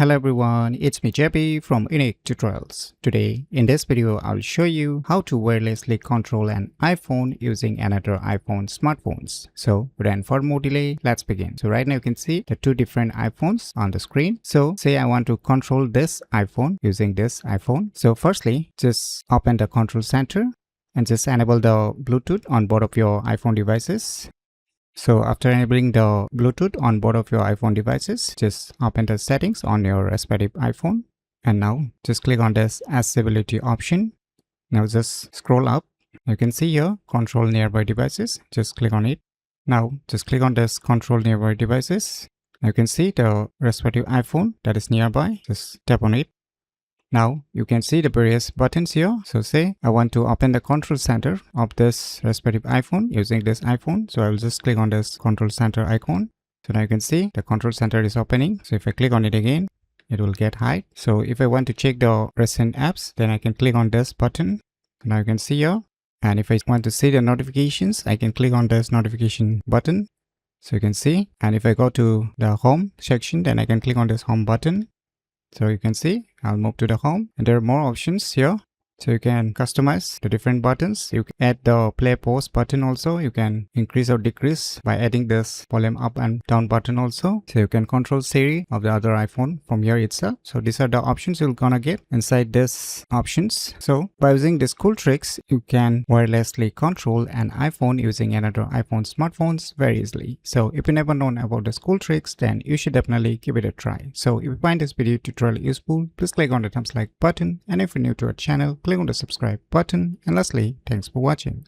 Hello everyone, it's me JP from UniqueTutorials. Today, in this video, I'll show you how to wirelessly control an iPhone using another iPhone smartphones. So, without further more delay, let's begin. So right now you can see the two different iPhones on the screen. So say I want to control this iPhone using this iPhone. So firstly, just open the control center and just enable the Bluetooth on both of your iPhone devices. So after enabling the Bluetooth on both of your iPhone devices, just open the settings on your respective iPhone. And now just click on this accessibility option. Now just scroll up. You can see here, control nearby devices. Just click on it. Now just click on this control nearby devices. You can see the respective iPhone that is nearby. Just tap on it. Now you can see the various buttons here. So say I want to open the control center of this respective iPhone using this iPhone. So I will just click on this control center icon. So now you can see the control center is opening. So if I click on it again, it will get hide. So if I want to check the recent apps, then I can click on this button. Now you can see here. And if I want to see the notifications, I can click on this notification button. So you can see. And if I go to the home section, then I can click on this home button. So you can see, I'll move to the home and there are more options here. So you can customize the different buttons. You can add the play pause button also. You can increase or decrease by adding this volume up and down button also. So you can control Siri of the other iPhone from here itself. So these are the options you're gonna get inside this options. So by using these cool tricks, you can wirelessly control an iPhone using another iPhone smartphones very easily. So if you never known about these cool tricks, then you should definitely give it a try. So if you find this video tutorial useful, please click on the thumbs like button. And if you're new to our channel, click on the subscribe button, and lastly, thanks for watching.